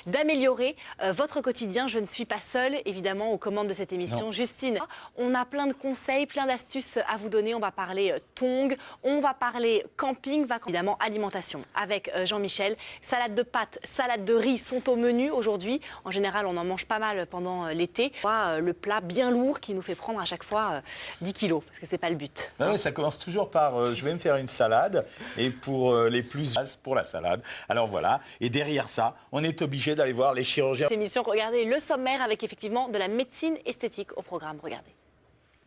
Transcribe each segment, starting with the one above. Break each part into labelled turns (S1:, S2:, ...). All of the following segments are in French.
S1: d'améliorer votre quotidien. Je ne suis pas seule, évidemment, aux commandes de cette émission.
S2: Non.
S1: Justine, on a plein de conseils, plein d'astuces à vous donner. On va parler tongs, on va parler camping, vacances, évidemment alimentation avec Jean-Michel. Salade de pâtes, salade de riz sont au menu aujourd'hui. En général, on en mange pas mal pendant l'été. Le plat bien lourd qui nous fait prendre à chaque fois 10 kilos, parce que c'est pas le but.
S2: Ah ouais, ça commence toujours par je vais me faire une salade, et pour les plus pour la salade. Alors voilà, et derrière ça, on est obligé d'aller voir les chirurgiens.
S1: Cette émission, regardez le sommaire avec effectivement de la médecine esthétique au programme. Regardez.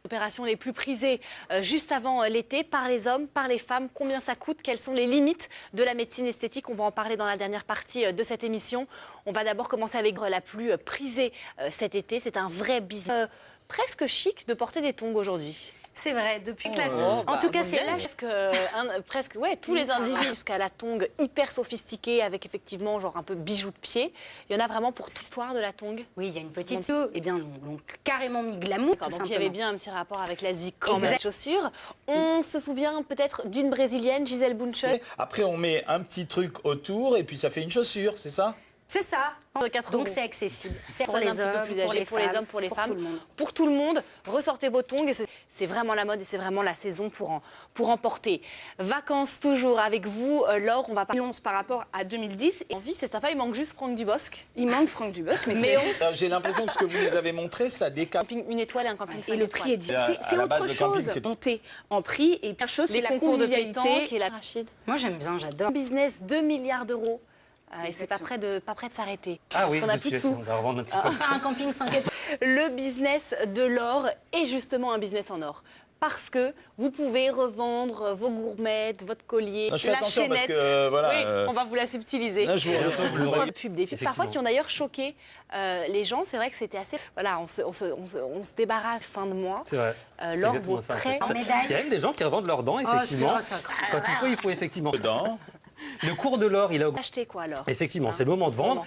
S1: Opérations les plus prisées juste avant l'été par les hommes, par les femmes. Combien ça coûte? Quelles sont les limites de la médecine esthétique? On va en parler dans la dernière partie de cette émission. On va d'abord commencer avec la plus prisée cet été. C'est un vrai business presque chic de porter des tongs aujourd'hui.
S3: C'est vrai, depuis que
S1: En tout cas, c'est là
S3: presque
S1: ouais, tous les individus jusqu'à la tongue hyper sophistiquée avec effectivement genre un peu bijoux de pied. Il y en a vraiment pour cette histoire de la tongue.
S3: Oui, il y a une petite eh bien, l'ont carrément mis glamour.
S1: Donc il y avait bien un petit rapport avec l'Asie quand même. Chaussures. On se souvient peut-être d'une brésilienne, Gisèle Bündchen.
S2: Après, on met un petit truc autour et puis ça fait une chaussure, c'est ça?
S3: C'est ça. Donc c'est accessible. C'est pour les hommes, pour les femmes,
S1: pour les femmes,
S3: tout le monde.
S1: Pour tout le monde, ressortez vos tongs. C'est vraiment la mode et c'est vraiment la saison pour en porter. Vacances toujours avec vous, Laure. On va pas
S4: 2011 par rapport à 2010.
S1: En vie, c'est sympa. Il manque juste Franck Dubosc.
S4: Il manque Franck Dubosc,
S2: J'ai l'impression que ce que vous nous avez montré, ça décale.
S1: Camping une étoile et un camping 5
S4: et le prix est
S1: étoiles.
S4: différent. C'est autre chose. Monter en prix et la chose, c'est la convivialité.
S1: Et la Rachid.
S3: Moi j'aime bien, j'adore.
S1: Business 2 milliards d'euros. Et c'est pas près de s'arrêter.
S5: Ah oui,
S1: on a plus de sous.
S5: On va revendre un petit peu.
S3: On va faire un camping 5 étoiles.
S1: Le business de l'or est justement un business en or. Parce que vous pouvez revendre vos gourmettes, votre collier,
S2: Je fais
S1: la
S2: attention
S1: chaînette.
S2: parce que voilà.
S1: Oui, on va vous la subtiliser.
S2: Là, je vous
S1: Pub, des pubs parfois qui ont d'ailleurs choqué les gens. C'est vrai que c'était assez. Voilà, on se débarrasse fin de mois.
S5: C'est vrai.
S1: L'or
S5: exactement
S1: vaut
S5: ça, en
S1: très.
S5: fait.
S3: En médaille.
S5: Il y a même des gens qui revendent leurs dents, effectivement. Quand il faut effectivement.
S2: Dedans.
S5: Le cours de l'or, il a augmenté.
S1: Acheter quoi alors?
S5: Effectivement, c'est le moment de vendre.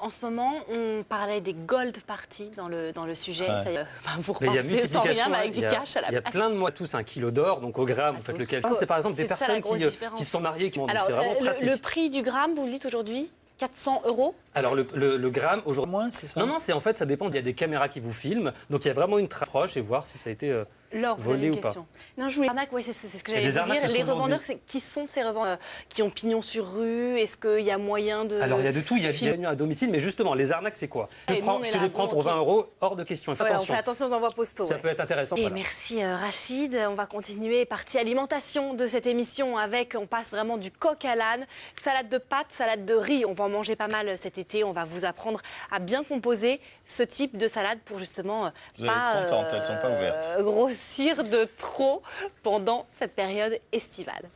S1: En ce moment, on parlait des gold parties dans le sujet.
S2: Ouais.
S1: Pour
S5: Mais il y a
S1: porter sans
S5: multiplication.
S1: rien, mais avec du
S5: il y a-
S1: cash à la
S5: il y a
S1: place.
S5: plein de mois tous 1 kilo d'or, donc au gramme, vous faites le calcul. C'est par exemple des
S1: C'est ça, la
S5: personnes
S1: grosse différence.
S5: qui se sont mariées, qui
S1: Alors,
S5: c'est vraiment pratique.
S1: le prix du gramme, vous le dites aujourd'hui, 400 euros.
S5: Alors le gramme aujourd'hui.
S2: Moins, c'est ça?
S5: Non, c'est en fait ça dépend. Il y a des caméras qui vous filment, donc il y a vraiment une trace proche et voir si ça a été
S1: Laure, vous avez
S5: volé
S1: une
S5: ou pas.
S1: question. Non, je voulais. Arnaque, ouais, c'est ce que j'allais
S5: des
S1: vous
S5: arnaques
S1: dire.
S5: qui
S1: Les
S5: sont
S1: revendeurs,
S5: vendues.
S1: qui sont ces revendeurs qui ont pignon sur rue? Est-ce qu'il y a moyen de.
S5: Alors il y a de tout, il y a des à domicile, mais justement les arnaques c'est quoi? Je
S1: Et nous, on est
S5: te
S1: là,
S5: les prends
S1: bon,
S5: pour
S1: ok.
S5: 20 euros, hors de question. Il faut
S1: Ouais, on
S5: attention.
S1: fait attention aux envois postaux.
S5: Ça
S1: ouais.
S5: peut être intéressant.
S1: Et
S5: voilà.
S1: merci Rachid. On va continuer partie alimentation de cette émission avec, on passe vraiment du coq à l'âne, salade de pâtes, salade de riz. On va en manger pas mal cet été. On va vous apprendre à bien composer ce type de salade pour justement
S2: Vous allez être contente, elles sont pas ouvertes.
S1: grossir de trop pendant cette période estivale.